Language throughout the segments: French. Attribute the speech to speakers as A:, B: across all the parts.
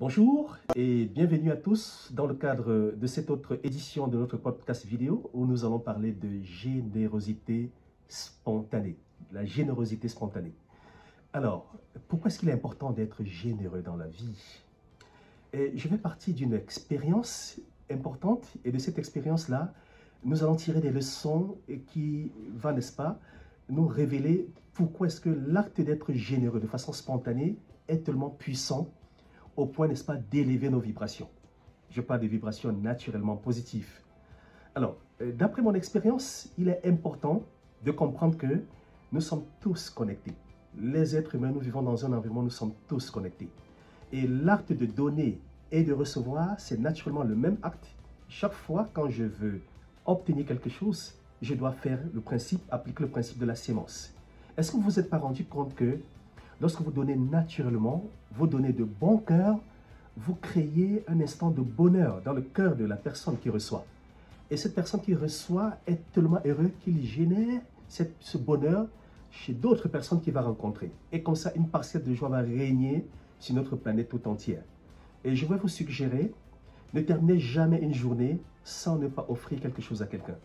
A: Bonjour et bienvenue à tous dans le cadre de cette autre édition de notre podcast vidéo où nous allons parler de générosité spontanée, la générosité spontanée. Alors, pourquoi est-ce qu'il est important d'être généreux dans la vie? Je vais partir d'une expérience importante et de cette expérience-là, nous allons tirer des leçons qui vont, n'est-ce pas, nous révéler pourquoi est-ce que l'acte d'être généreux de façon spontanée est tellement puissant au point, n'est-ce pas, d'élever nos vibrations. Je parle des vibrations naturellement positives. Alors, d'après mon expérience, il est important de comprendre que nous sommes tous connectés. Les êtres humains, nous vivons dans un environnement, nous sommes tous connectés. Et l'acte de donner et de recevoir, c'est naturellement le même acte. Chaque fois, quand je veux obtenir quelque chose, je dois appliquer le principe de la sémence. Est-ce que vous ne vous êtes pas rendu compte que lorsque vous donnez naturellement, vous donnez de bon cœur, vous créez un instant de bonheur dans le cœur de la personne qui reçoit. Et cette personne qui reçoit est tellement heureux qu'il génère ce bonheur chez d'autres personnes qu'il va rencontrer. Et comme ça, une parcelle de joie va régner sur notre planète tout entière. Et je vais vous suggérer, ne terminez jamais une journée sans ne pas offrir quelque chose à quelqu'un.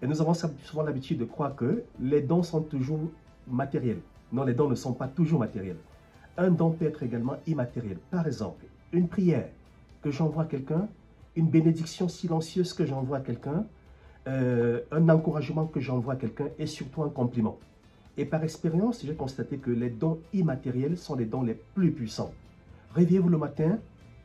A: Et nous avons souvent l'habitude de croire que les dons sont toujours matériels. Non, les dons ne sont pas toujours matériels. Un don peut être également immatériel. Par exemple, une prière que j'envoie à quelqu'un, une bénédiction silencieuse que j'envoie à quelqu'un, un encouragement que j'envoie à quelqu'un et surtout un compliment. Et par expérience, j'ai constaté que les dons immatériels sont les dons les plus puissants. Réveillez-vous le matin,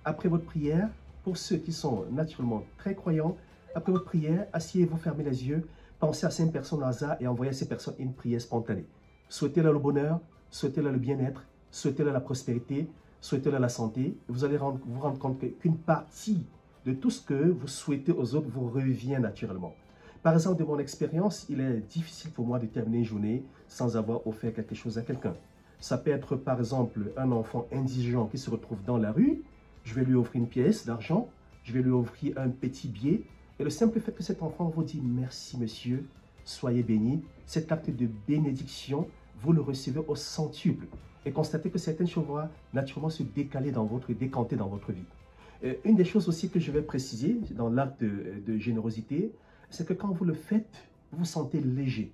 A: après votre prière, pour ceux qui sont naturellement très croyants, après votre prière, asseyez-vous, fermez les yeux, pensez à 5 personnes au hasard et envoyez à ces personnes une prière spontanée. Souhaitez-leur le bonheur, souhaitez-leur le bien-être, souhaitez-leur la prospérité, souhaitez-leur la santé. Vous allez vous rendre compte qu'une partie de tout ce que vous souhaitez aux autres vous revient naturellement. Par exemple, de mon expérience, il est difficile pour moi de terminer une journée sans avoir offert quelque chose à quelqu'un. Ça peut être par exemple un enfant indigent qui se retrouve dans la rue. Je vais lui offrir une pièce d'argent, je vais lui offrir un petit billet. Et le simple fait que cet enfant vous dit « Merci monsieur, soyez béni », cet acte de bénédiction, vous le recevez au centuple. Et constatez que certaines choses vont naturellement se décanter dans votre vie. Une des choses aussi que je vais préciser dans l'acte de générosité, c'est que quand vous le faites, vous vous sentez léger.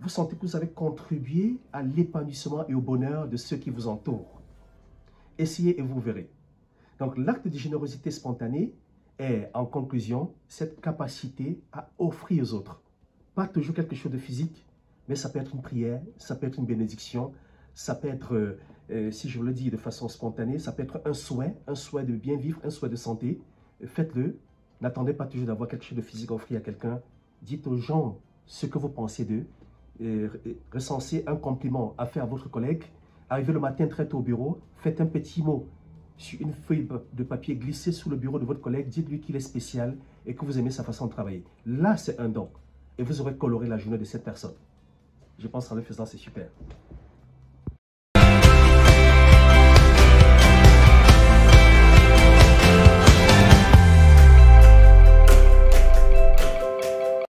A: Vous sentez que vous avez contribué à l'épanouissement et au bonheur de ceux qui vous entourent. Essayez et vous verrez. Donc l'acte de générosité spontanée est, en conclusion, cette capacité à offrir aux autres. Pas toujours quelque chose de physique, mais ça peut être une prière, ça peut être une bénédiction, ça peut être, si je vous le dis de façon spontanée, ça peut être un souhait de bien vivre, un souhait de santé. Faites-le. N'attendez pas toujours d'avoir quelque chose de physique à offrir à quelqu'un. Dites aux gens ce que vous pensez d'eux. Recensez un compliment à faire à votre collègue. Arrivez le matin très tôt au bureau, faites un petit mot sur une feuille de papier, glissez sous le bureau de votre collègue, dites-lui qu'il est spécial et que vous aimez sa façon de travailler. Là, c'est un don. Et vous aurez coloré la journée de cette personne. Je pense qu'en le faisant, c'est super.